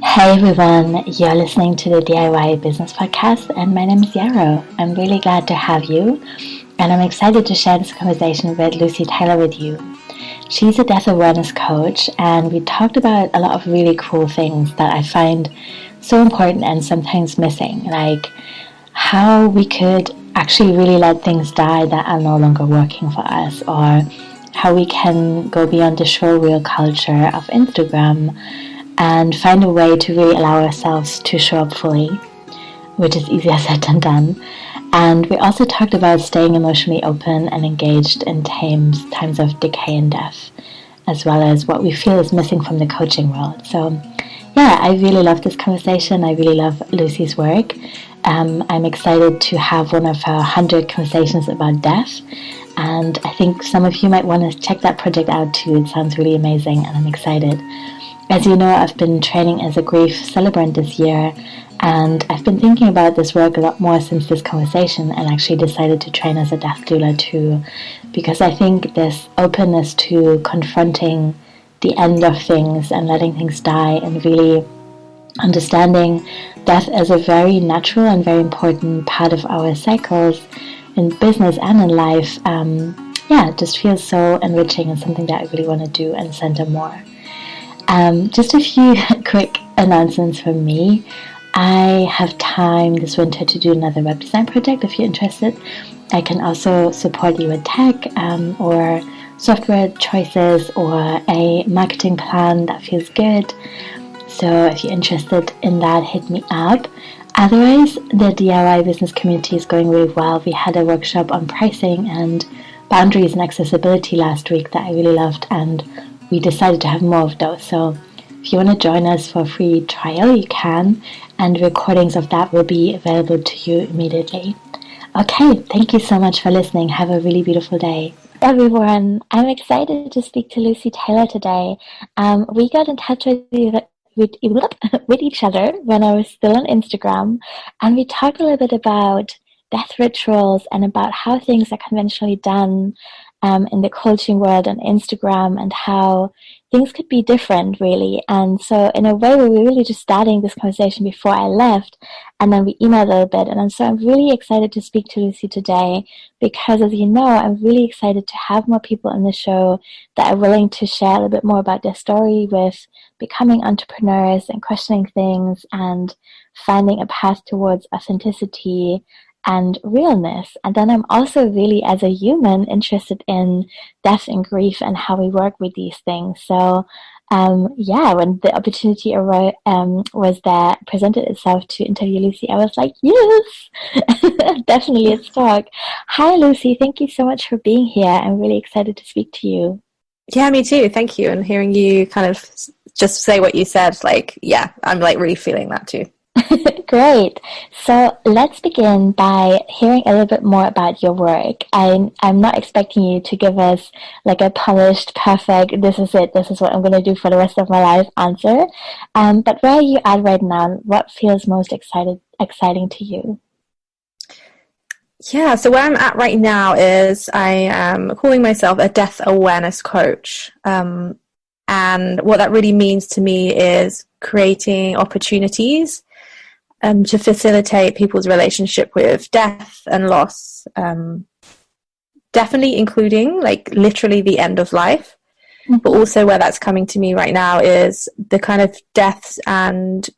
Hey everyone, you're listening to the DIY Business Podcast, and my name is Yarrow. I'm really glad to have you, and I'm excited to share this conversation with Lucy Taylor with you. She's a death awareness coach, and we talked about a lot of really cool things that I find so important and sometimes missing, like how we could actually really let things die that are no longer working for us, or how we can go beyond the showreel culture of Instagram and find a way to really allow ourselves to show up fully, which is easier said than done. And we also talked about staying emotionally open and engaged in times of decay and death, as well as what we feel is missing from the coaching world. So yeah, I really love this conversation. I really love Lucy's work. I'm excited to have one of her 100 conversations about death. And I think some of you might want to check that project out too. It sounds really amazing, and I'm excited. As you know, I've been training as a grief celebrant this year, and I've been thinking about this work a lot more since this conversation, and actually decided to train as a death doula too, because I think this openness to confronting the end of things and letting things die, and really understanding death as a very natural and very important part of our cycles in business and in life, just feels so enriching, and something that I really want to do and center more. Just a few quick announcements from me. I have time this winter to do another web design project if you're interested. I can also support you with tech or software choices or a marketing plan that feels good. So if you're interested in that, hit me up. Otherwise, the DIY business community is going really well. We had a workshop on pricing and boundaries and accessibility last week that I really loved, and we decided to have more of those. So if you want to join us for a free trial, you can, and recordings of that will be available to you immediately. Okay, thank you so much for listening. Have a really beautiful day. Everyone, I'm excited to speak to Lucy Taylor today. We got in touch with each other when I was still on Instagram, and we talked a little bit about death rituals and about how things are conventionally done in the coaching world on Instagram, and how things could be different, really. And so in a way, we were really just starting this conversation before I left, and then we emailed a little bit. And so I'm really excited to speak to Lucy today, because as you know, I'm really excited to have more people on the show that are willing to share a little bit more about their story with becoming entrepreneurs and questioning things and finding a path towards authenticity and realness. And then I'm also really, as a human, interested in death and grief and how we work with these things. So when the opportunity was there, presented itself to interview Lucy, I was like, yes, definitely, let's talk. Hi, Lucy. Thank you so much for being here. I'm really excited to speak to you. Yeah, me too. Thank you. And hearing you kind of just say what you said, I'm really feeling that too. Great. So let's begin by hearing a little bit more about your work. I'm not expecting you to give us like a polished, perfect, this is it, this is what I'm going to do for the rest of my life answer. But where are you at right now? What feels most exciting to you? Yeah, so where I'm at right now is I am calling myself a death awareness coach. And what that really means to me is creating opportunities to facilitate people's relationship with death and loss, definitely including literally the end of life, but also where that's coming to me right now is the kind of deaths and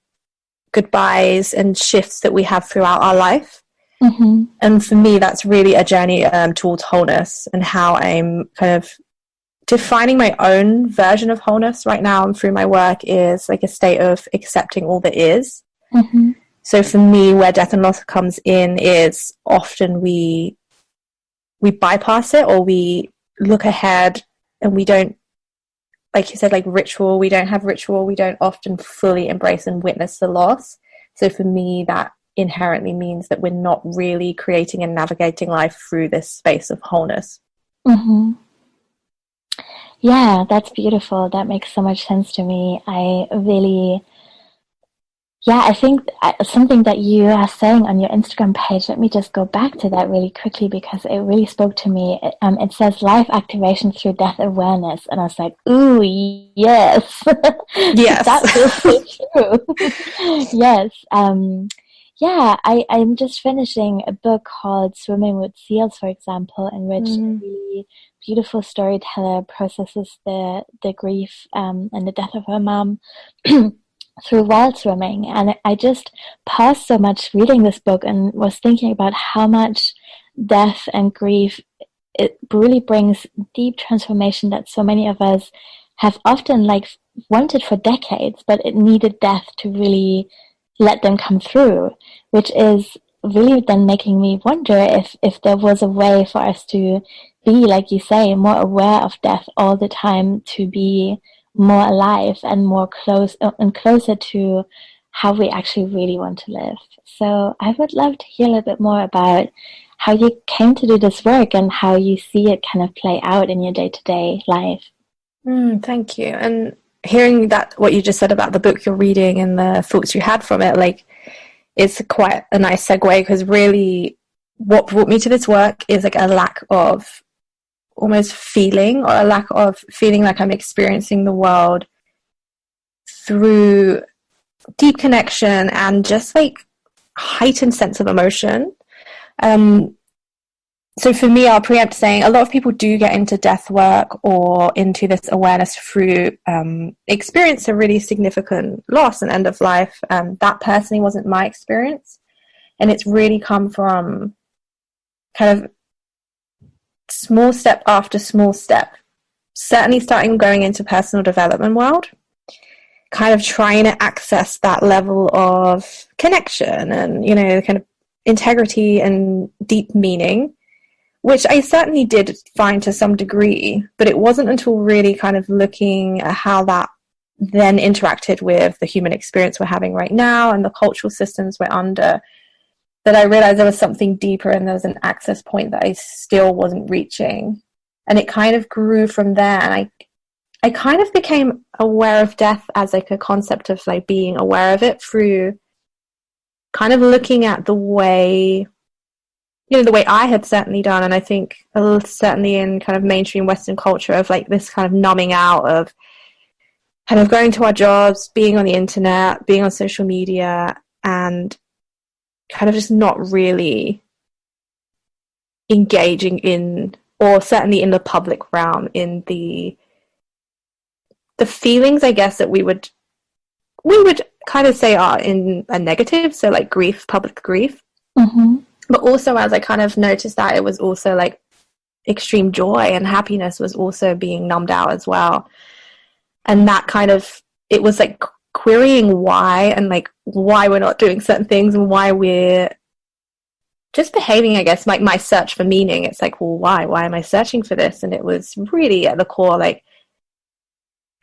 goodbyes and shifts that we have throughout our life. Mm-hmm. And for me, that's really a journey towards wholeness, and how I'm kind of defining my own version of wholeness right now and through my work is like a state of accepting all that is. Mm-hmm. So for me, where death and loss comes in is often we bypass it, or we look ahead and we don't, like you said, ritual. We don't have ritual. We don't often fully embrace and witness the loss. So for me, that inherently means that we're not really creating and navigating life through this space of wholeness. Mm-hmm. Yeah, that's beautiful. That makes so much sense to me. Yeah, I think something that you are saying on your Instagram page, let me just go back to that really quickly because it really spoke to me. It says life activation through death awareness. And I was like, ooh, yes. Yes. That feels so true. Yes. Yeah, I'm just finishing a book called Swimming with Seals, for example, in which a really beautiful storyteller processes the grief and the death of her mom through wild swimming. And I just paused so much reading this book and was thinking about how much death and grief, it really brings deep transformation that so many of us have often like wanted for decades, but it needed death to really let them come through, which is really then making me wonder if there was a way for us to be, like you say, more aware of death all the time, to be more alive and more close and closer to how we actually really want to live. So I would love to hear a little bit more about how you came to do this work and how you see it kind of play out in your day-to-day life. Thank you. And hearing that, what you just said about the book you're reading and the thoughts you had from it, like, it's quite a nice segue, because really what brought me to this work is like a lack of almost feeling, or a lack of feeling like I'm experiencing the world through deep connection and just like heightened sense of emotion. So for me, I'll preempt saying a lot of people do get into death work or into this awareness through experience a really significant loss and end of life. That personally wasn't my experience. And it's really come from kind of small step after small step. Certainly starting going into personal development world, kind of trying to access that level of connection and, you know, kind of integrity and deep meaning, which I certainly did find to some degree, but it wasn't until really kind of looking at how that then interacted with the human experience we're having right now and the cultural systems we're under, that I realized there was something deeper and there was an access point that I still wasn't reaching. And it kind of grew from there. And I kind of became aware of death as like a concept of like being aware of it through kind of looking at the way, you know, the way I had certainly done, and I think certainly in kind of mainstream Western culture, of like this kind of numbing out of kind of going to our jobs, being on the internet, being on social media, and kind of just not really engaging in, or certainly in the public realm, in the feelings, I guess, that we would kind of say are in a negative, so like grief, public grief. But also, as I kind of noticed that it was also like extreme joy and happiness was also being numbed out as well. And that kind of, it was like querying why, and like why we're not doing certain things and why we're just behaving, I guess, like my search for meaning. It's like, well, why am I searching for this? And it was really at the core, like,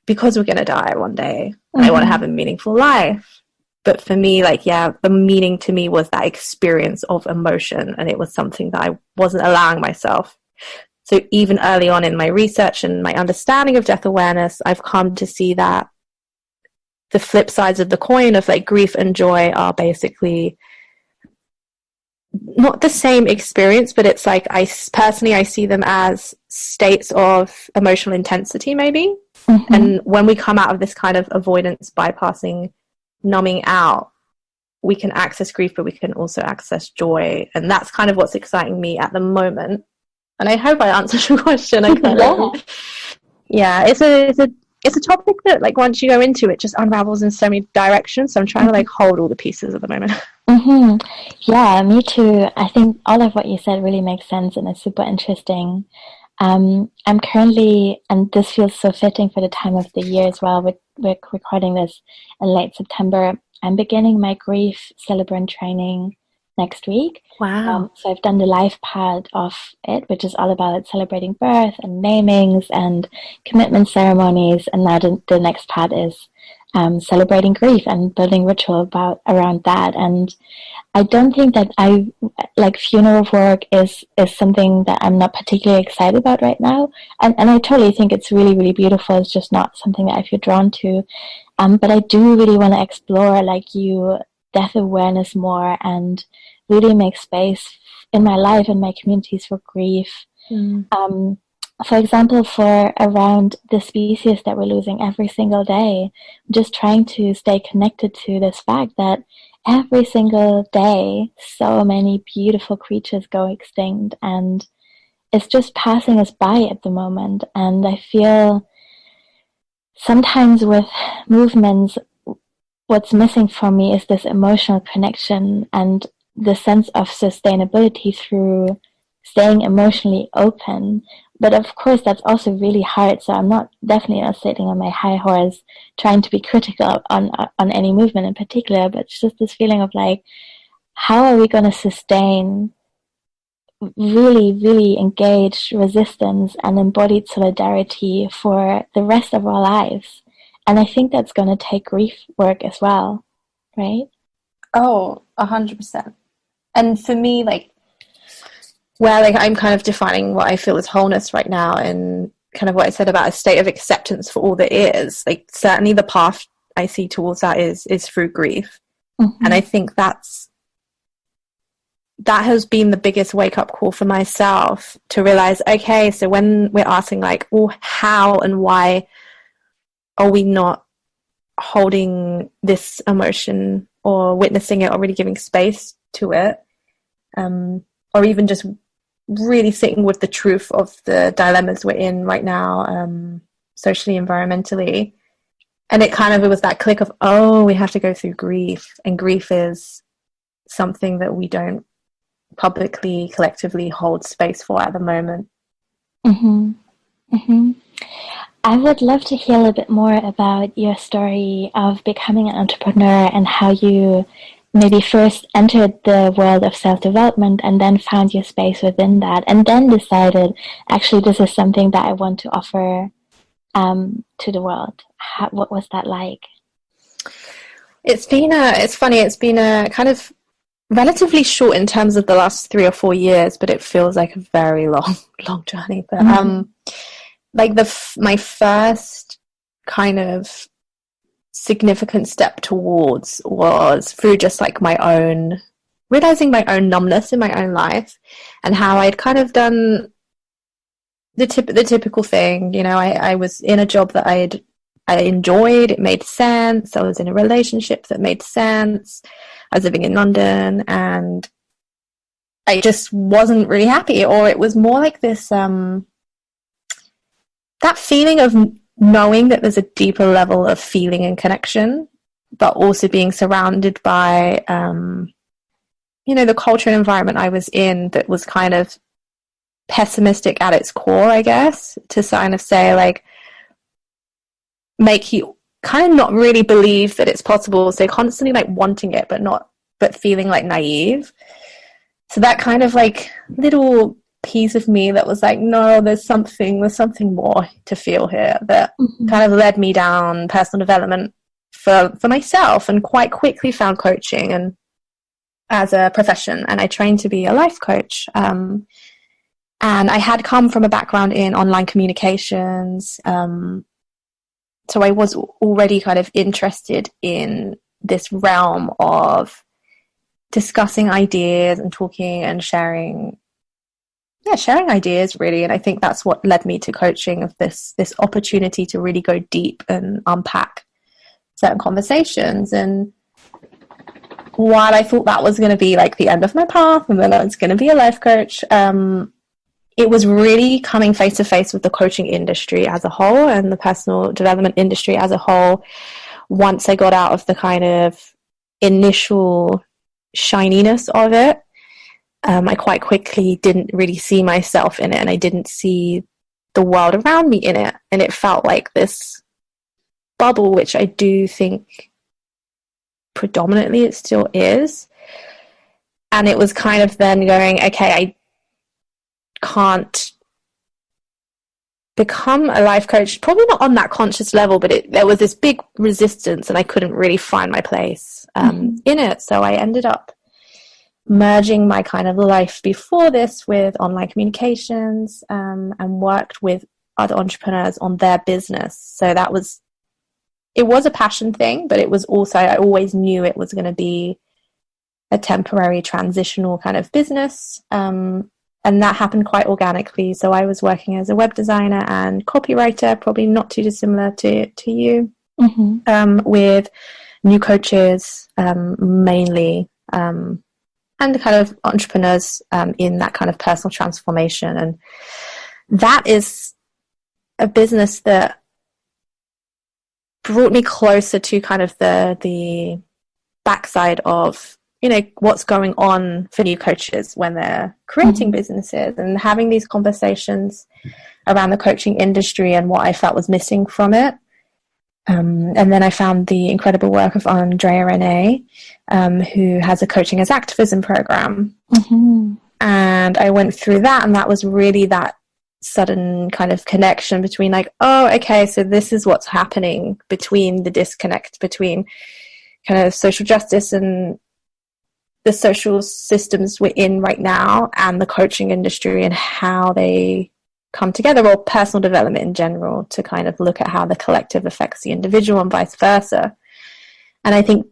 because we're going to die one day. I want to have a meaningful life. But for me, like, yeah, the meaning to me was that experience of emotion, and it was something that I wasn't allowing myself. So even early on in my research and my understanding of death awareness, I've come to see that the flip sides of the coin of like grief and joy are basically not the same experience, but it's like I see them as states of emotional intensity, maybe. And when we come out of this kind of avoidance, bypassing, numbing out, we can access grief, but we can also access joy. And that's kind of what's exciting me at the moment. And I hope I answered your question. It's a topic that, like, once you go into it, just unravels in so many directions. So I'm trying to like hold all the pieces at the moment. Yeah, me too. I think all of what you said really makes sense and is super interesting. I'm currently, and this feels so fitting for the time of the year as well, we're recording this in late September. I'm beginning my grief celebrant training next week. Wow. So I've done the live part of it, which is all about celebrating birth and namings and commitment ceremonies. And now the next part is celebrating grief and building ritual around that. And I don't think that I like funeral work is something that I'm not particularly excited about right now. And I totally think it's really, really beautiful. It's just not something that I feel drawn to. But I do really want to explore, like you, death awareness more, and really make space in my life and my communities for grief. For example, for around the species that we're losing every single day, just trying to stay connected to this fact that every single day so many beautiful creatures go extinct, and it's just passing us by at the moment. And I feel sometimes with movements, what's missing for me is this emotional connection and the sense of sustainability through staying emotionally open. But of course, that's also really hard. So I'm definitely not sitting on my high horse trying to be critical on any movement in particular, but it's just this feeling of like, how are we going to sustain really, really engaged resistance and embodied solidarity for the rest of our lives? And I think that's going to take grief work as well, right? Oh, 100%. And for me, like, where like I'm kind of defining what I feel is wholeness right now, and kind of what I said about a state of acceptance for all that is, like certainly the path I see towards that is through grief. And I think that has been the biggest wake up call for myself, to realize, okay, so when we're asking like, oh, how and why are we not holding this emotion or witnessing it or really giving space to it, or even just really sitting with the truth of the dilemmas we're in right now, socially, environmentally. And it was that click of, oh, we have to go through grief, and grief is something that we don't publicly, collectively hold space for at the moment. I would love to hear a little bit more about your story of becoming an entrepreneur and how you maybe first entered the world of self-development and then found your space within that, and then decided, actually, this is something that I want to offer to the world. What was that like? It's funny, it's been a kind of relatively short in terms of the last 3 or 4 years, but it feels like a very long journey. But like my first kind of significant step towards was through just like realizing my own numbness in my own life, and how I'd kind of done the typical thing. You know, I was in a job that I enjoyed, it made sense. I was in a relationship that made sense. I was living in London, and I just wasn't really happy. Or it was more like this, that feeling of knowing that there's a deeper level of feeling and connection, but also being surrounded by, the culture and environment I was in that was kind of pessimistic at its core, I guess, to kind of say, like, make you kind of not really believe that it's possible. So constantly like wanting it, but feeling like naive. So that kind of like little piece of me that was like, no, there's something more to feel here, that kind of led me down personal development for myself, and quite quickly found coaching and as a profession. And I trained to be a life coach. And I had come from a background in online communications. So I was already kind of interested in this realm of discussing ideas and talking and sharing ideas, really. And I think that's what led me to coaching, of this opportunity to really go deep and unpack certain conversations. And while I thought that was going to be like the end of my path, and then I was going to be a life coach, it was really coming face to face with the coaching industry as a whole and the personal development industry as a whole. Once I got out of the kind of initial shininess of it, I quite quickly didn't really see myself in it, and I didn't see the world around me in it. And it felt like this bubble, which I do think predominantly it still is. And it was kind of then going, okay, I can't become a life coach, probably not on that conscious level, but there was this big resistance, and I couldn't really find my place in it. So I ended up merging my kind of life before this with online communications, and worked with other entrepreneurs on their business. So that was it was a passion thing, but it was also, I always knew it was going to be a temporary transitional kind of business. And that happened quite organically. So I was working as a web designer and copywriter, probably not too dissimilar to you, with new coaches, mainly, and the kind of entrepreneurs in that kind of personal transformation. And that is a business that brought me closer to kind of the backside of, you know, what's going on for new coaches when they're creating businesses, and having these conversations around the coaching industry and what I felt was missing from it. And then I found the incredible work of Andrea Renee, who has a coaching as activism program. And I went through that, and that was really that sudden kind of connection between like, oh, okay, so this is what's happening, between the disconnect between kind of social justice and the social systems we're in right now and the coaching industry, and how they come together, or personal development in general, to kind of look at how the collective affects the individual and vice versa. And I think,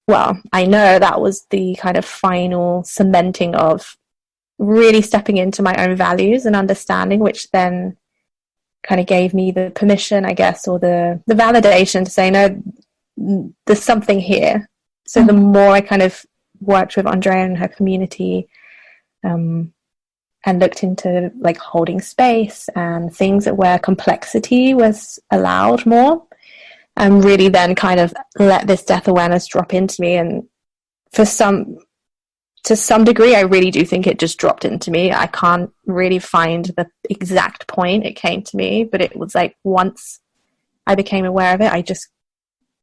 well, I know that was the kind of final cementing of really stepping into my own values and understanding, which then kind of gave me the permission, I guess, or the validation to say, no, there's something here. So the more I kind of worked with Andrea and her community, and looked into like holding space and things where complexity was allowed more, and really then kind of let this death awareness drop into me. And to some degree, I really do think it just dropped into me. I can't really find the exact point it came to me, but it was like once I became aware of it,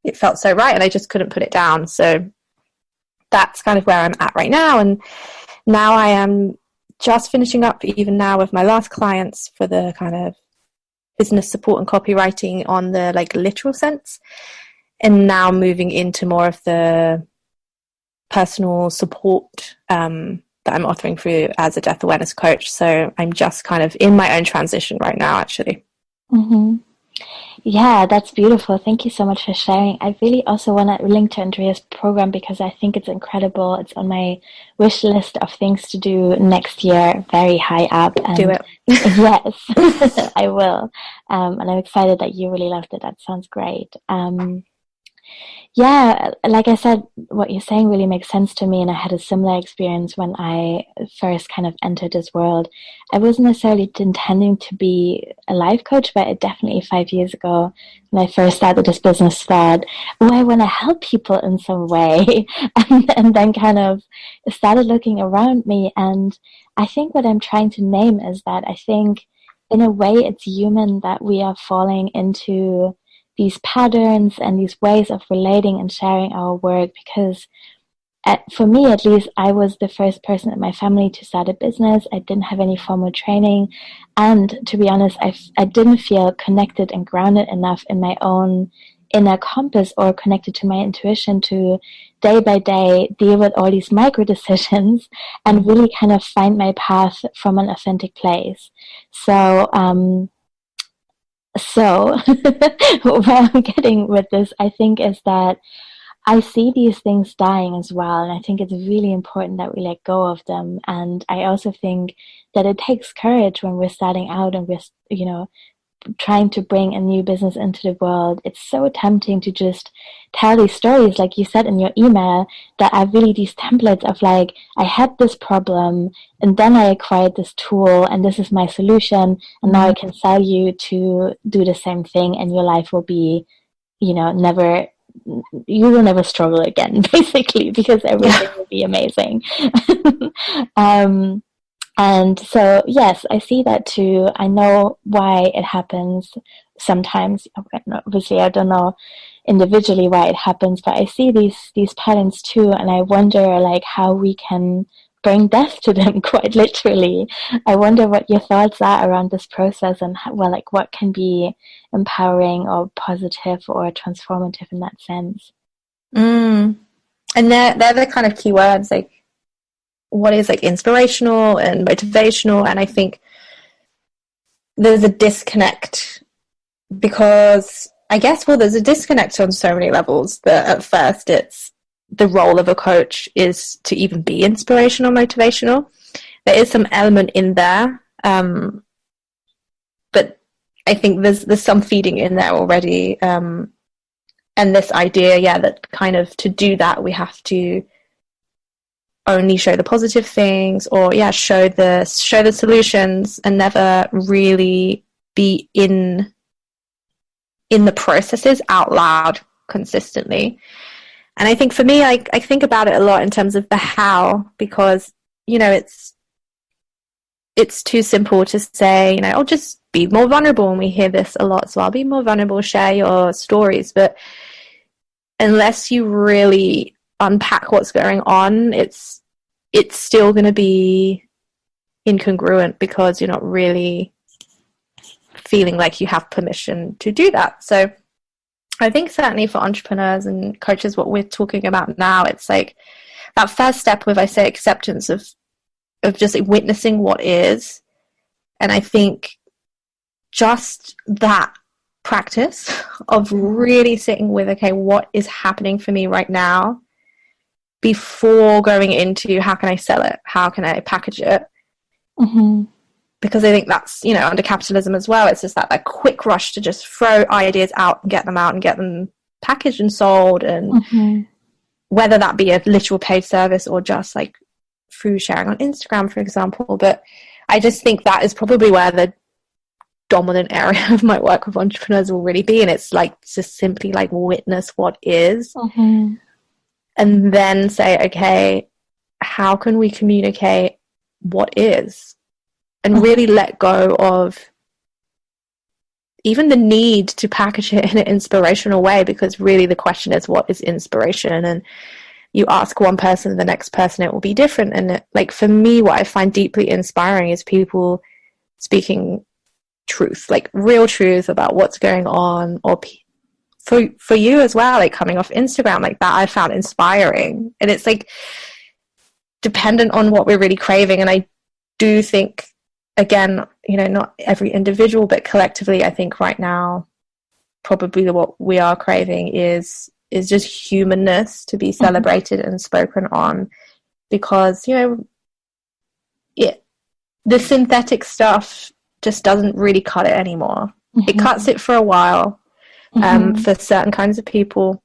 it felt so right, and I just couldn't put it down. So that's kind of where I'm at right now. And now I am just finishing up, even now, with my last clients for the kind of business support and copywriting on the like literal sense, and now moving into more of the personal support that I'm offering through as a death awareness coach. So I'm just kind of in my own transition right now, actually. Yeah, that's beautiful. Thank you so much for sharing. I really also want to link to Andrea's program because I think it's incredible. It's on my wish list of things to do next year, very high up. And do it. Yes, I will. And I'm excited that you really loved it. That sounds great. Yeah, like I said, what you're saying really makes sense to me, and I had a similar experience when I first kind of entered this world. I wasn't necessarily intending to be a life coach, but it definitely 5 years ago, when I first started this business, thought, oh, I want to help people in some way, and then kind of started looking around me, and I think what I'm trying to name is that I think, in a way, it's human that we are falling into these patterns and these ways of relating and sharing our work, because for me at least, I was the first person in my family to start a business. I didn't have any formal training, and to be honest, I didn't feel connected and grounded enough in my own inner compass, or connected to my intuition, to day by day deal with all these micro decisions and really kind of find my path from an authentic place. So where I'm getting with this, I think, is that I see these things dying as well, and I think it's really important that we let go of them. And I also think that it takes courage when we're starting out and we're, trying to bring a new business into the world. It's so tempting to just tell these stories, like you said in your email, that are really these templates of like, I had this problem and then I acquired this tool and this is my solution, and now I can sell you to do the same thing, and your life will be, you will never struggle again, basically, because everything will be amazing. And so, yes, I see that too. I know why it happens sometimes. Obviously, I don't know individually why it happens, but I see these patterns too, and I wonder like how we can bring death to them, quite literally. I wonder what your thoughts are around this process, and what can be empowering or positive or transformative in that sense. And they're the kind of key words, like what is like inspirational and motivational. And I think there's a disconnect because I guess, well, there's a disconnect on so many levels that at first it's the role of a coach is to even be inspirational, motivational. There is some element in there, but I think there's some feeding in there already, and this idea, that kind of to do that we have to only show the positive things, or show the solutions, and never really be in the processes out loud consistently. And I think for me, I think about it a lot in terms of the how, because it's too simple to say, I'll just be more vulnerable, and we hear this a lot, so I'll be more vulnerable, share your stories. But unless you really unpack what's going on, it's still going to be incongruent, because you're not really feeling like you have permission to do that. So I think certainly for entrepreneurs and coaches, what we're talking about now, it's like that first step with, I say, acceptance of just witnessing what is. And I think just that practice of really sitting with, okay, what is happening for me right now, before going into how can I sell it, how can I package it. Mm-hmm. Because I think that's, under capitalism as well, it's just that quick rush to just throw ideas out and get them packaged and sold. And whether that be a literal paid service or just like through sharing on Instagram, for example. But I just think that is probably where the dominant area of my work with entrepreneurs will really be. And it's like just simply like witness what is, and then say, okay, how can we communicate what is? And really let go of even the need to package it in an inspirational way, because really the question is, what is inspiration? And you ask one person, the next person, it will be different. And for me, what I find deeply inspiring is people speaking truth, like real truth about what's going on, or for you as well, like coming off Instagram like that, I found inspiring. And it's like dependent on what we're really craving. And I do think, again, not every individual, but collectively, I think right now, probably what we are craving is just humanness to be celebrated and spoken on, because, the synthetic stuff just doesn't really cut it anymore. It cuts it for a while, for certain kinds of people,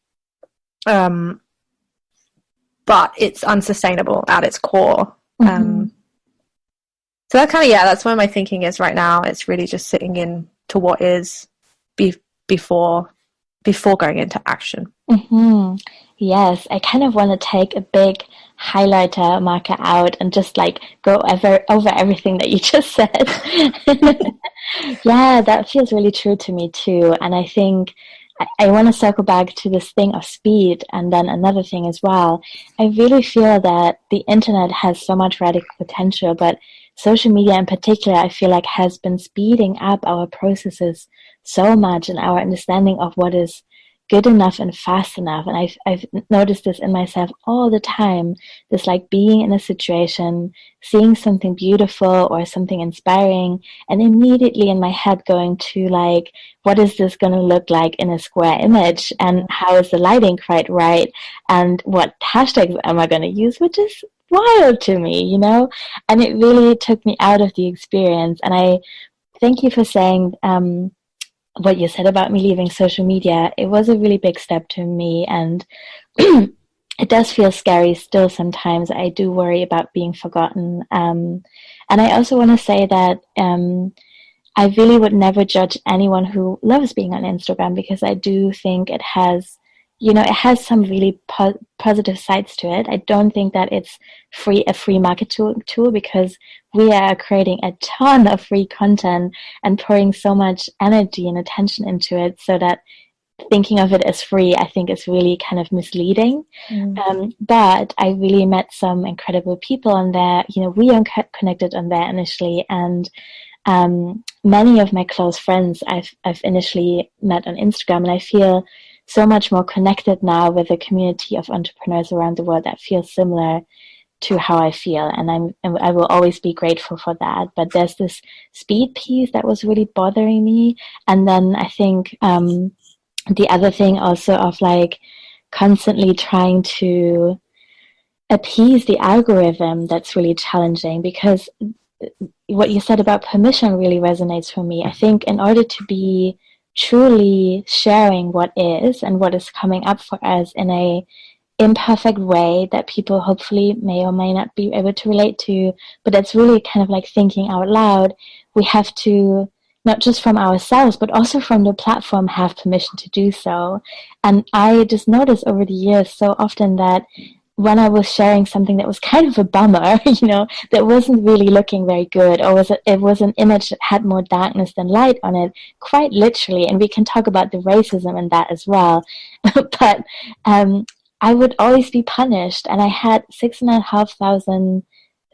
but it's unsustainable at its core. So that kind of, that's where my thinking is right now. It's really just sitting in to what is before going into action. Yes, I kind of want to take a big highlighter marker out and just go over everything that you just said. Yeah, that feels really true to me too. And I think I want to circle back to this thing of speed, and then another thing as well. I really feel that the internet has so much radical potential, but social media in particular, I feel like has been speeding up our processes so much, and our understanding of what is good enough and fast enough. And I've noticed this in myself all the time, this being in a situation, seeing something beautiful or something inspiring, and immediately in my head going to what is this going to look like in a square image, and how is the lighting quite right, and what hashtags am I going to use, which is wild to me, and it really took me out of the experience. And I thank you for saying what you said about me leaving social media. It was a really big step to me, and it does feel scary still sometimes. I do worry about being forgotten, and I also want to say that I really would never judge anyone who loves being on Instagram, because I do think it has some really positive sides to it. I don't think that it's a free market tool, because we are creating a ton of free content and pouring so much energy and attention into it, so that thinking of it as free, I think, is really kind of misleading. But I really met some incredible people on there. We connected on there initially, and many of my close friends I've initially met on Instagram, and I feel so much more connected now with a community of entrepreneurs around the world that feels similar to how I feel, and I will always be grateful for that. But there's this speed piece that was really bothering me, and then I think the other thing also of like constantly trying to appease the algorithm, that's really challenging, because what you said about permission really resonates for me. I think in order to be truly sharing what is and what is coming up for us in a imperfect way that people hopefully may or may not be able to relate to, but that's really kind of like thinking out loud, we have to, not just from ourselves but also from the platform, have permission to do so. And I just noticed over the years so often that when I was sharing something that was kind of a bummer, that wasn't really looking very good, or it was an image that had more darkness than light on it, quite literally, and we can talk about the racism in that as well. But I would always be punished, and I had 6,500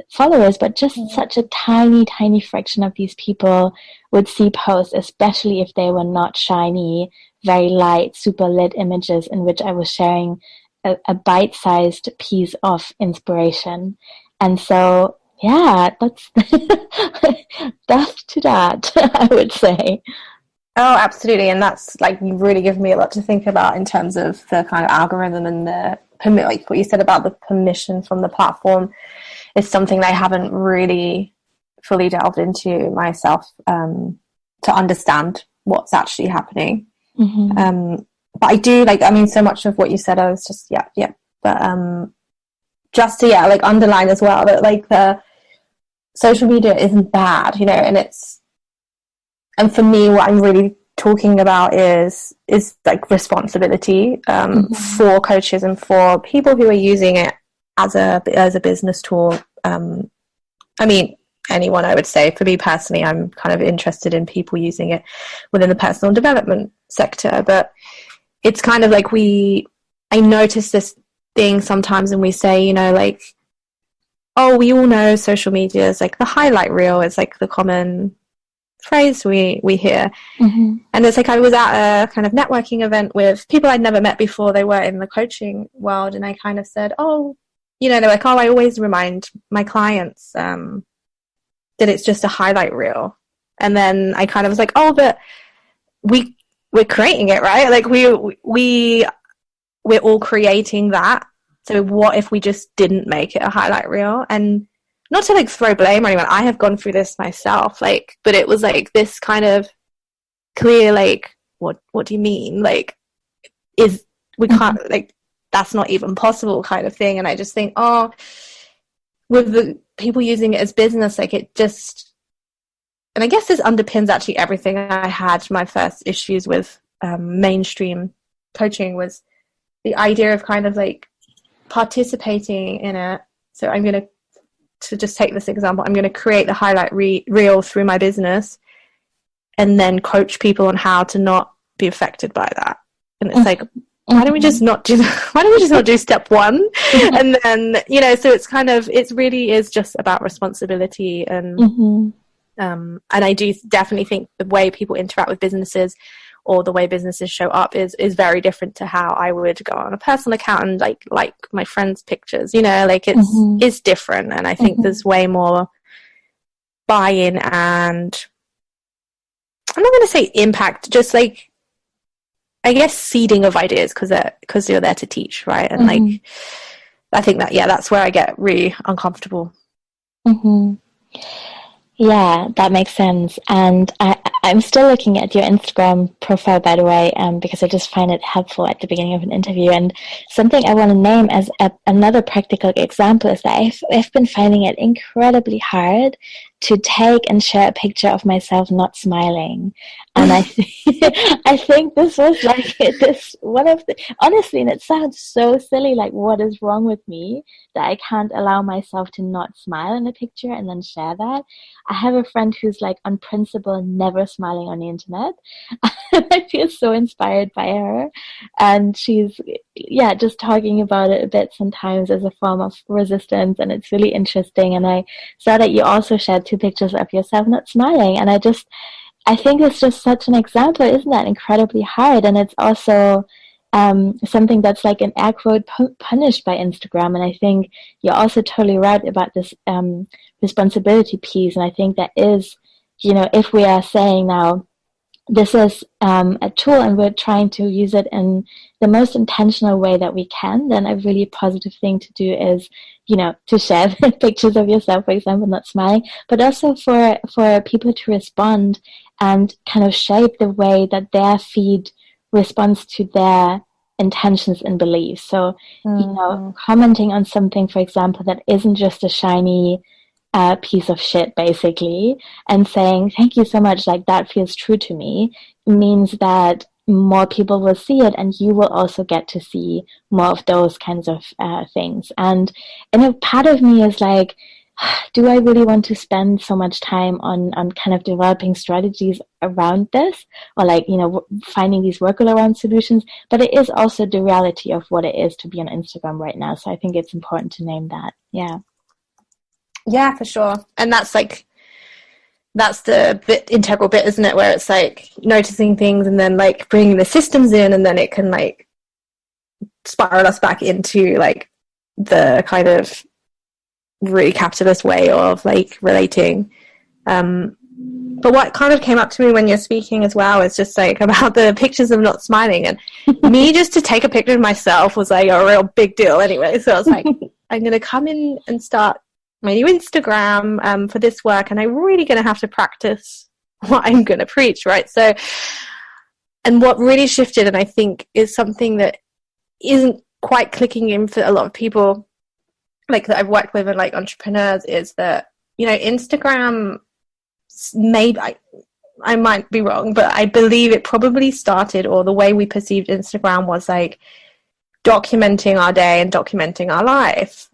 followers, but just such a tiny, tiny fraction of these people would see posts, especially if they were not shiny, very light, super lit images in which I was sharing a bite-sized piece of inspiration. And so, yeah, that's death to that, I would say. Oh, absolutely. And that's like, you really give me a lot to think about in terms of the kind of algorithm and the permit, like what you said about the permission from the platform is something I haven't really fully delved into myself, to understand what's actually happening. But I do so much of what you said, I was just, yeah. But just to, like underline as well that like the social media isn't bad, and for me, what I'm really talking about is like responsibility, for coaches and for people who are using it as a business tool. I mean, anyone, I would say. For me personally, I'm kind of interested in people using it within the personal development sector, but it's kind of like I notice this thing sometimes, and we say, like, oh, we all know social media is like the highlight reel. It's like the common phrase we hear. And it's like, I was at a kind of networking event with people I'd never met before. They were in the coaching world, and I kind of said, oh, they're like, oh, I always remind my clients that it's just a highlight reel. And then I kind of was like, oh, but we're creating it, right? Like we're all creating that. So what if we just didn't make it a highlight reel? And not to like throw blame on anyone, I have gone through this myself, like, but it was like this kind of clear, like, what do you mean? Like, we can't, like, that's not even possible kind of thing. And I just think, with the people using it as business, like it just, and I guess this underpins actually everything I had. My first issues with mainstream coaching was the idea of kind of like participating in it. So I'm going to just take this example, I'm going to create the highlight reel through my business and then coach people on how to not be affected by that. And it's like, why don't we just not do that? Why don't we just not do step one? And then, so it's kind of, it really is just about responsibility. And and I do definitely think the way people interact with businesses or the way businesses show up is very different to how I would go on a personal account and like my friends' pictures, like it's different. And I think there's way more buy-in and I'm not going to say impact, just like, I guess seeding of ideas because you're there to teach, right? And like, I think that, that's where I get really uncomfortable. Yeah, that makes sense. And I'm still looking at your Instagram profile, by the way, because I just find it helpful at the beginning of an interview. And something I want to name as another practical example is that I've been finding it incredibly hard to take and share a picture of myself not smiling. And I think this was like this one of the, honestly, and it sounds so silly, like what is wrong with me that I can't allow myself to not smile in a picture and then share that. I have a friend who's like on principle never smiling on the internet. I feel so inspired by her, and she's just talking about it a bit sometimes as a form of resistance, and it's really interesting. And I saw that you also shared 2 pictures of yourself not smiling, and I think it's just such an example. Isn't that incredibly hard? And it's also something that's like an air quote punished by Instagram. And I think you're also totally right about this responsibility piece. And I think that is, if we are saying now this is a tool and we're trying to use it in the most intentional way that we can, then a really positive thing to do is, to share pictures of yourself, for example, not smiling, but also for people to respond and kind of shape the way that their feed responds to their intentions and beliefs. So, commenting on something, for example, that isn't just a shiny piece of shit, basically, and saying, thank you so much, like that feels true to me, means that more people will see it and you will also get to see more of those kinds of things. And a part of me is like, do I really want to spend so much time on kind of developing strategies around this, or like, finding these workaround solutions? But it is also the reality of what it is to be on Instagram right now. So I think it's important to name that. Yeah, for sure. And that's the integral bit, isn't it? Where it's like noticing things and then like bringing the systems in, and then it can like spiral us back into like the kind of really capitalist way of like relating. But what kind of came up to me when you're speaking as well is just like about the pictures of not smiling, and me just to take a picture of myself was like a real big deal anyway. So I was like, I'm going to come in and start my new Instagram for this work, and I'm really going to have to practice what I'm going to preach, right? So, and what really shifted, and I think is something that isn't quite clicking in for a lot of people, like that I've worked with and like entrepreneurs, is that, Instagram, maybe I might be wrong, but I believe it probably started, or the way we perceived Instagram was like documenting our day and documenting our life,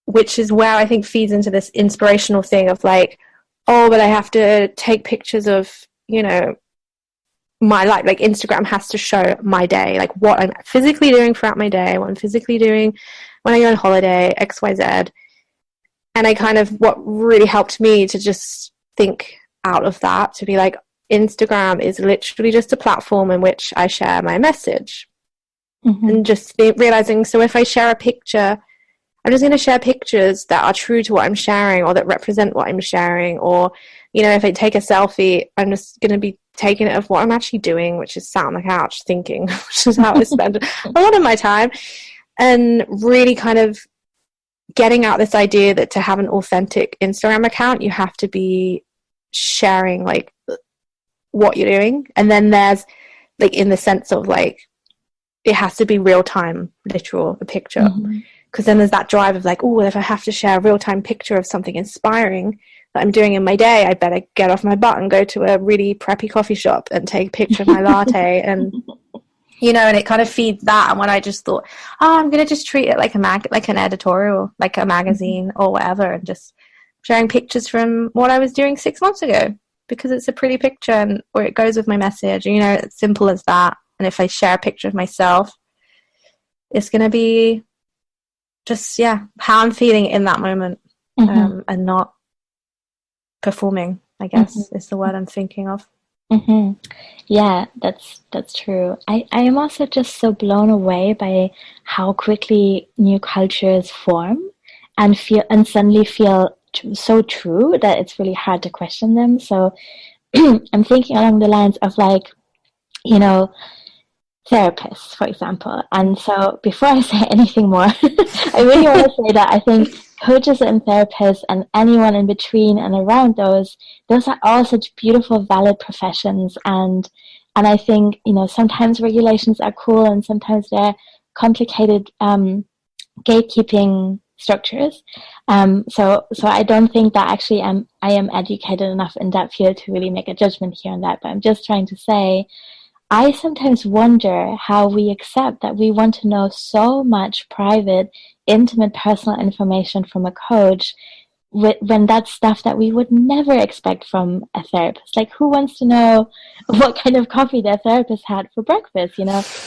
which is where I think feeds into this inspirational thing of like, oh, but I have to take pictures of, my life. Like Instagram has to show my day, like what I'm physically doing throughout my day, what I'm physically doing when I go on holiday, X, Y, Z. And what really helped me to just think out of that, to be like, Instagram is literally just a platform in which I share my message. And just realizing, so if I share a picture, I'm just going to share pictures that are true to what I'm sharing, or that represent what I'm sharing. Or, if I take a selfie, I'm just going to be taking it of what I'm actually doing, which is sat on the couch thinking, which is how I spend a lot of my time. And really kind of getting out this idea that to have an authentic Instagram account, you have to be sharing like what you're doing. And then there's like, in the sense of like, it has to be real time, literal, a picture. Because then there's that drive of like, oh, if I have to share a real-time picture of something inspiring that I'm doing in my day, I better get off my butt and go to a really preppy coffee shop and take a picture of my latte. And, and it kind of feeds that. And when I just thought, oh, I'm going to just treat it like like an editorial, like a magazine or whatever, and just sharing pictures from what I was doing 6 months ago, because it's a pretty picture or it goes with my message. It's simple as that. And if I share a picture of myself, it's going to be just, how I'm feeling in that moment, and not performing, I guess, is the word I'm thinking of. Yeah, that's true. I am also just so blown away by how quickly new cultures form and suddenly feel so true that it's really hard to question them. So I'm thinking along the lines of like, therapists, for example. And so before I say anything more, I really want to say that I think coaches and therapists and anyone in between and around those are all such beautiful, valid professions. And I think, sometimes regulations are cool and sometimes they're complicated gatekeeping structures. So I don't think that actually I am educated enough in that field to really make a judgment here on that. But I'm just trying to say, I sometimes wonder how we accept that we want to know so much private, intimate, personal information from a coach when that's stuff that we would never expect from a therapist. Like, who wants to know what kind of coffee their therapist had for breakfast?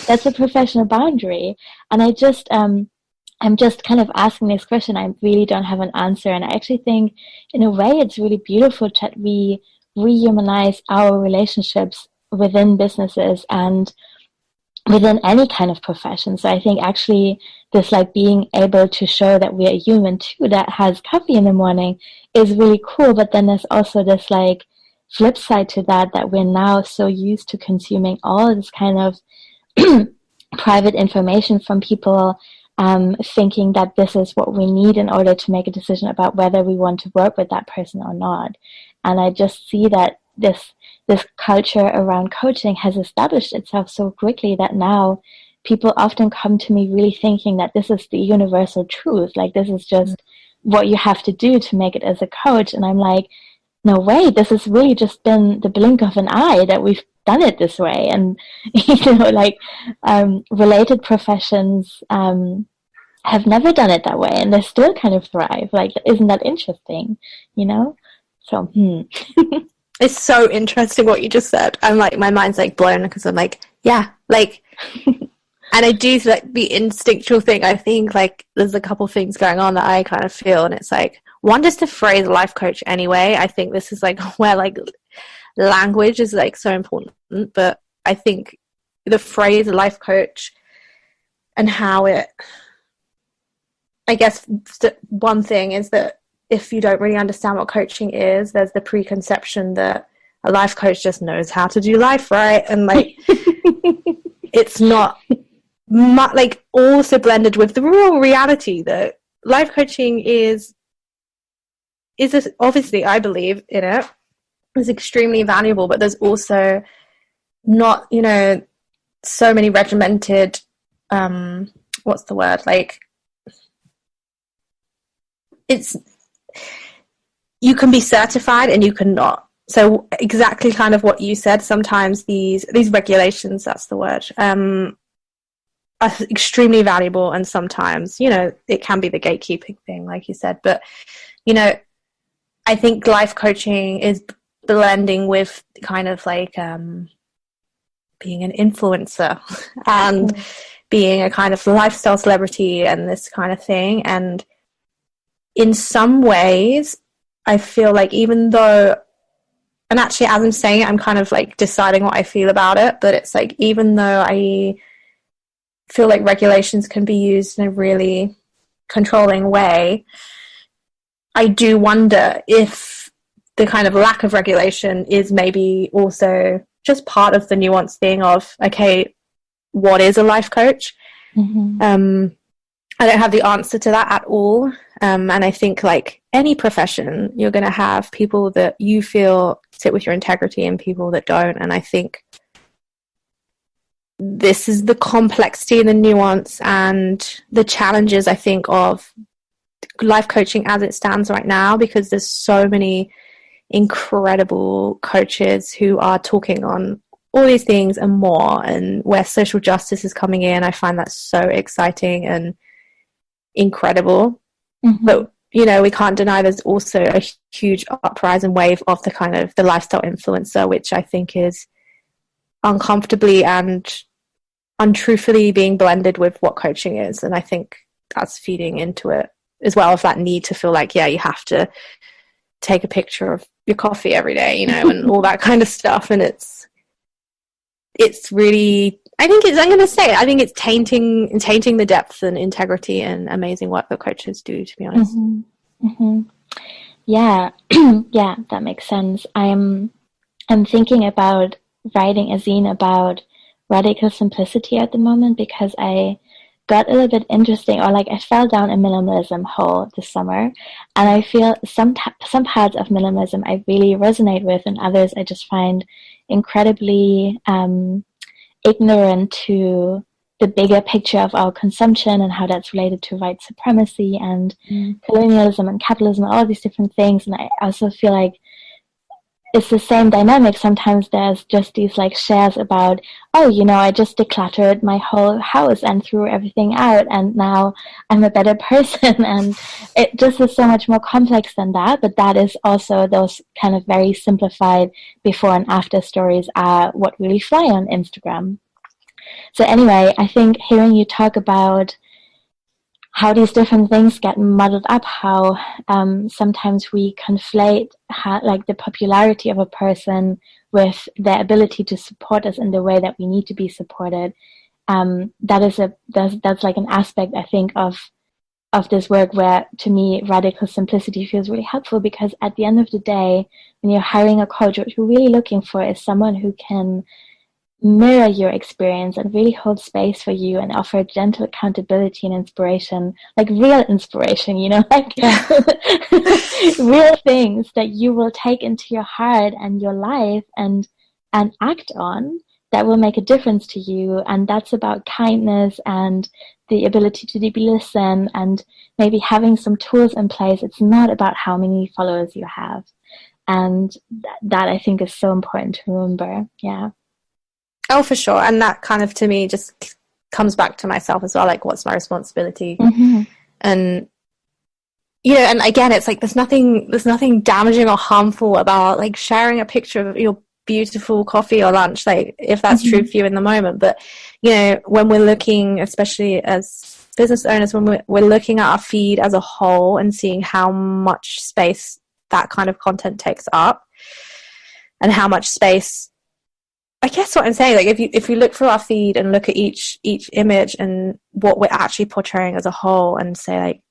That's a professional boundary. And I'm just kind of asking this question. I really don't have an answer. And I actually think, in a way, it's really beautiful that we rehumanize our relationships within businesses and within any kind of profession. So I think actually this like being able to show that we are human too, that has coffee in the morning, is really cool. But then there's also this like flip side to that, that we're now so used to consuming all this kind of private information from people, thinking that this is what we need in order to make a decision about whether we want to work with that person or not. And I just see that this culture around coaching has established itself so quickly that now people often come to me really thinking that this is the universal truth, like this is just what you have to do to make it as a coach. And I'm like, no way, this has really just been the blink of an eye that we've done it this way. And like related professions have never done it that way, and they still kind of thrive. Like, isn't that interesting? So It's so interesting what you just said. I'm like, my mind's like blown, because I'm like, yeah, like and I do like the instinctual thing. I think like there's a couple things going on that I kind of feel, and it's like, one, just the phrase life coach anyway. I think this is like where like language is like so important, but I think the phrase life coach and how it, I guess one thing is that if you don't really understand what coaching is, there's the preconception that a life coach just knows how to do life right, and like it's not like also blended with the real reality that life coaching is obviously, I believe in it, is extremely valuable, but there's also not, so many regimented, what's the word? Like, you can be certified and you cannot. So exactly kind of what you said, sometimes these regulations, that's the word, are extremely valuable, and sometimes, it can be the gatekeeping thing, like you said. But, I think life coaching is blending with kind of like being an influencer and being a kind of lifestyle celebrity and this kind of thing. And in some ways, I feel like even though, and actually as I'm saying it, I'm kind of like deciding what I feel about it, but it's like, even though I feel like regulations can be used in a really controlling way, I do wonder if the kind of lack of regulation is maybe also just part of the nuanced thing of, okay, what is a life coach? Mm-hmm. I don't have the answer to that at all. And I think like any profession, you're going to have people that you feel sit with your integrity and people that don't. And I think this is the complexity and the nuance and the challenges, I think, of life coaching as it stands right now, because there's so many incredible coaches who are talking on all these things and more, and where social justice is coming in. I find that so exciting and incredible. Mm-hmm. But we can't deny there's also a huge uprising wave of the kind of the lifestyle influencer, which I think is uncomfortably and untruthfully being blended with what coaching is. And I think that's feeding into it as well, of that need to feel like, yeah, you have to take a picture of your coffee every day, and all that kind of stuff. And it's really, I think it's tainting the depth and integrity and amazing work that coaches do, to be honest. Mm-hmm. Mm-hmm. Yeah. Yeah, that makes sense. I'm thinking about writing a zine about radical simplicity at the moment, because I got a little bit interesting, or like I fell down a minimalism hole this summer, and I feel some parts of minimalism I really resonate with, and others I just find incredibly ignorant to the bigger picture of our consumption and how that's related to white supremacy and colonialism and capitalism, all these different things. And I also feel like it's the same dynamic. Sometimes there's just these like shares about, I just decluttered my whole house and threw everything out, and now I'm a better person. And it just is so much more complex than that. But that is also, those kind of very simplified before and after stories are what really fly on Instagram. So anyway, I think hearing you talk about how these different things get muddled up, how sometimes we conflate like the popularity of a person with their ability to support us in the way that we need to be supported. That's like an aspect, I think, of of this work where, to me, radical simplicity feels really helpful, because at the end of the day, when you're hiring a coach, what you're really looking for is someone who can mirror your experience and really hold space for you and offer gentle accountability and inspiration, like real inspiration, like real things that you will take into your heart and your life and act on, that will make a difference to you. And that's about kindness and the ability to deeply listen and maybe having some tools in place. It's not about how many followers you have. And that I think is so important to remember. Yeah. Oh, for sure. And that kind of, to me, just comes back to myself as well. Like, what's my responsibility? And, and again, it's like, there's nothing damaging or harmful about like sharing a picture of your beautiful coffee or lunch, like if that's true for you in the moment. But, when we're looking, especially as business owners, when we're looking at our feed as a whole and seeing how much space that kind of content takes up and how much space, I guess what I'm saying, like if you look through our feed and look at each image and what we're actually portraying as a whole, and say like,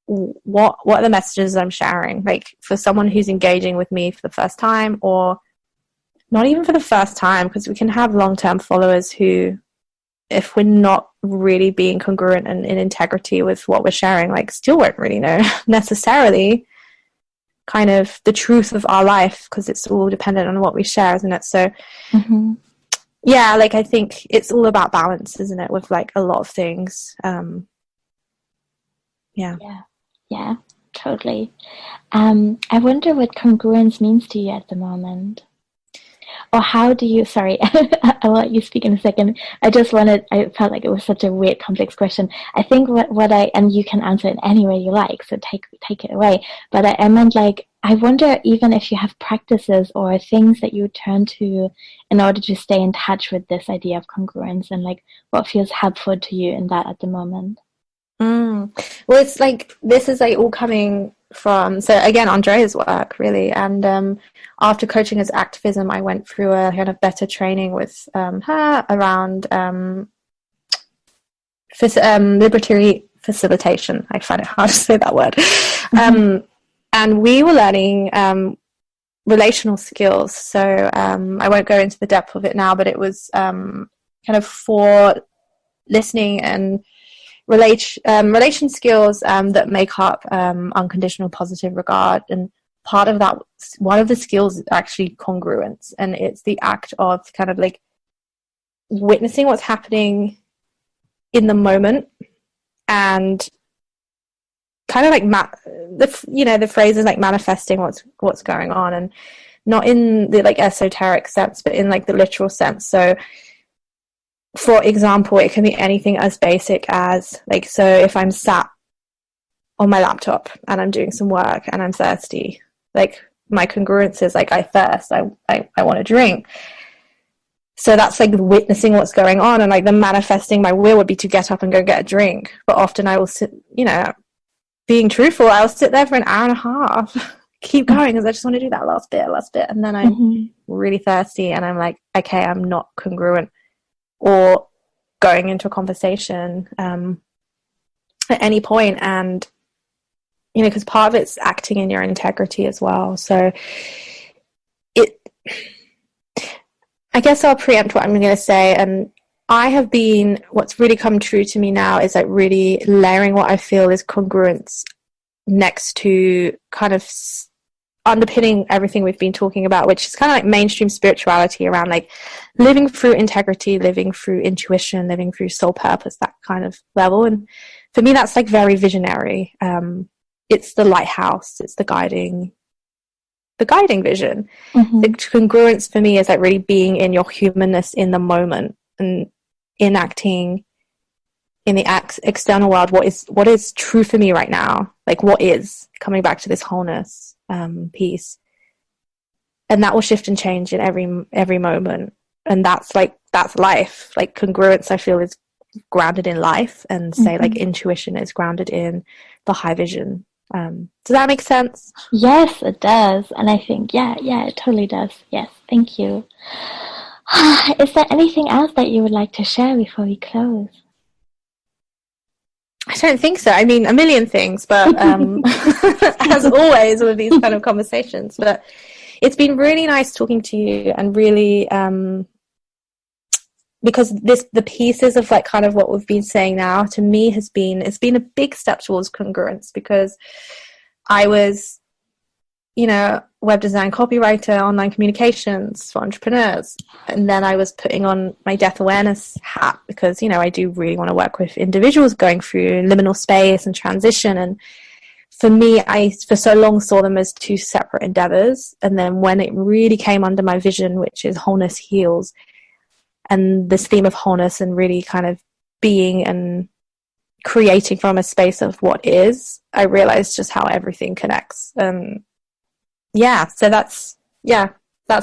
what are the messages I'm sharing? Like, for someone who's engaging with me for the first time, or not even for the first time, because we can have long-term followers who, if we're not really being congruent and in integrity with what we're sharing, like, still won't really know necessarily kind of the truth of our life, because it's all dependent on what we share, isn't it? So yeah, like, I think it's all about balance, isn't it, with like a lot of things. Yeah, totally. I wonder what congruence means to you at the moment. Or how do you, sorry, I'll let you speak in a second. I felt like it was such a weird, complex question. I think and you can answer it any way you like, so take it away. But I meant, like, I wonder even if you have practices or things that you turn to in order to stay in touch with this idea of congruence, and like what feels helpful to you in that at the moment. Well, it's like, this is like all coming from, so again, Andrea's work, really. And after coaching as activism, I went through a kind of better training with her around liberatory facilitation. I find it hard to say that word. And we were learning relational skills. So I won't go into the depth of it now, but it was kind of for listening and relation skills that make up unconditional positive regard. And part of that, one of the skills is actually congruence, and it's the act of kind of like witnessing what's happening in the moment, and kind of like the phrase is like manifesting what's going on, and not in the like esoteric sense, but in like the literal sense. So for example, it can be anything as basic as, like, so if I'm sat on my laptop and I'm doing some work and I'm thirsty, like, my congruence is like, I thirst, I want to drink. So that's like witnessing what's going on, and like the manifesting my will would be to get up and go get a drink. But often I will sit, being truthful, I'll sit there for an hour and a half, keep going, because I just want to do that last bit. And then I'm really thirsty and I'm like, okay, I'm not congruent. Or going into a conversation at any point, and because part of it's acting in your integrity as well. So I guess I'll preempt what I'm going to say. And what's really come true to me now is like really layering what I feel is congruence next to kind of underpinning everything we've been talking about, which is kind of like mainstream spirituality around like living through integrity, living through intuition, living through soul purpose, that kind of level. And for me, that's like very visionary. It's the lighthouse, it's the guiding vision. The congruence for me is like really being in your humanness in the moment, and enacting in the external world what is true for me right now, like what is coming back to this wholeness piece, and that will shift and change in every moment. And that's life. Like congruence, I feel, is grounded in life, and say like intuition is grounded in the high vision. Does that make sense? Yes, it does. And I think yeah, it totally does. Yes, thank you. Is there anything else that you would like to share before we close? I don't think so. I mean, a million things, but as always with these kind of conversations. But it's been really nice talking to you, and really because the pieces of like kind of what we've been saying now to me it's been a big step towards congruence, because I was, web design copywriter, online communications for entrepreneurs, and then I was putting on my death awareness hat because I do really want to work with individuals going through liminal space and transition. And for me, I for so long saw them as two separate endeavors, and then when it really came under my vision, which is wholeness heals, and this theme of wholeness and really kind of being and creating from a space of what is, I realized just how everything connects. So that's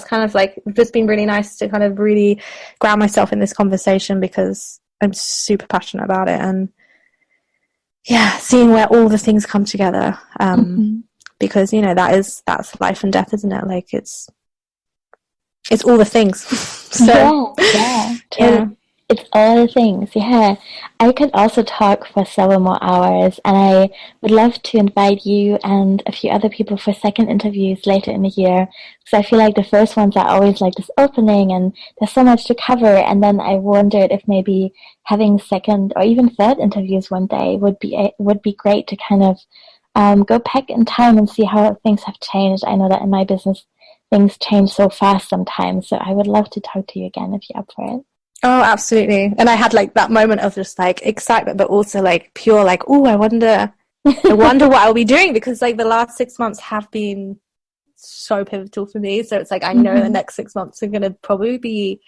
kind of like just been really nice to kind of really ground myself in this conversation, because I'm super passionate about it, and seeing where all the things come together, because that's life and death, isn't it? Like it's all the things. So it's all the things. I could also talk for several more hours, and I would love to invite you and a few other people for second interviews later in the year, because I feel like the first ones are always like this opening and there's so much to cover, and then I wondered if maybe having second or even third interviews one day would be great to kind of go back in time and see how things have changed. I know that in my business things change so fast sometimes, so I would love to talk to you again if you're up for it. Oh, absolutely. And I had like that moment of just like excitement, but also like pure like, oh, I wonder what I'll be doing, because like the last 6 months have been so pivotal for me. So it's like I know the next 6 months are going to probably be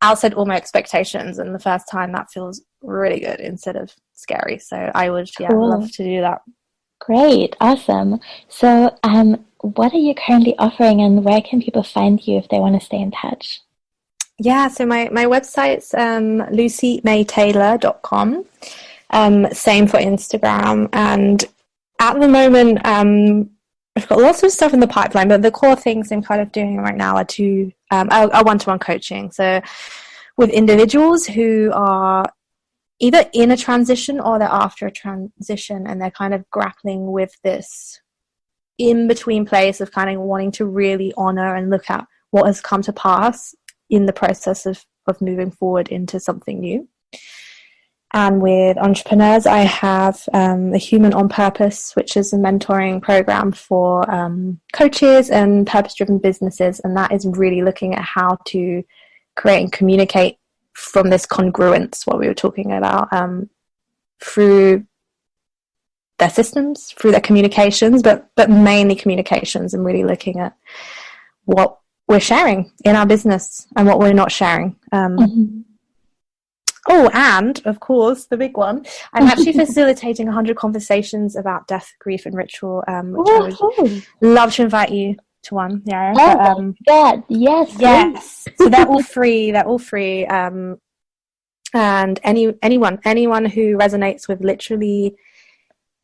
outside all my expectations, and the first time that feels really good instead of scary. So I would love to do that. Great, awesome. So what are you currently offering, and where can people find you if they want to stay in touch? Yeah, so my website's lucymaytaylor.com. Same for Instagram. And at the moment, I've got lots of stuff in the pipeline, but the core things I'm kind of doing right now are one-to-one coaching. So with individuals who are either in a transition or they're after a transition, and they're kind of grappling with this in-between place of kind of wanting to really honor and look at what has come to pass in the process of moving forward into something new. And with entrepreneurs, I have the Human on Purpose, which is a mentoring program for coaches and purpose-driven businesses. And that is really looking at how to create and communicate from this congruence, what we were talking about, through their systems, through their communications, but mainly communications, and really looking at what we're sharing in our business and what we're not sharing. Oh, and of course, the big one, I'm actually facilitating 100 conversations about death, grief, and ritual, which I would love to invite you to one. Yeah. God, yes. Yes. So they're all free. And anyone who resonates with literally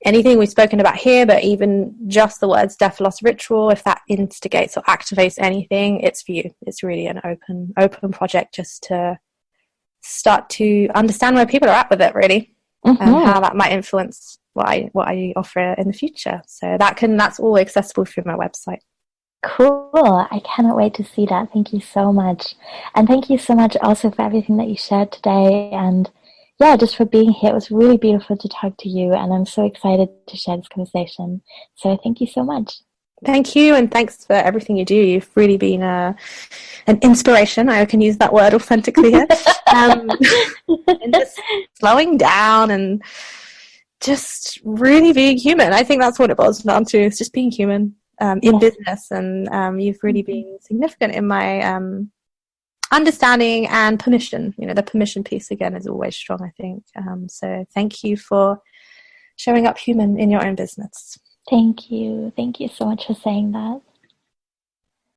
anything we've spoken about here, but even just the words death, loss, ritual, if that instigates or activates anything, it's for you. It's really an open project, just to start to understand where people are at with it, really, and how that might influence what I offer in the future. So that's all accessible through my website. Cool. I cannot wait to see that. Thank you so much. And thank you so much also for everything that you shared today, and just for being here. It was really beautiful to talk to you, and I'm so excited to share this conversation. So thank you so much. Thank you, and thanks for everything you do. You've really been an inspiration. I can use that word authentically here. And just slowing down and just really being human. I think that's what it boils down to. It's just being human in business, and you've really been significant in my understanding and permission. The permission piece again is always strong, I think. So thank you for showing up human in your own business. Thank you so much for saying that.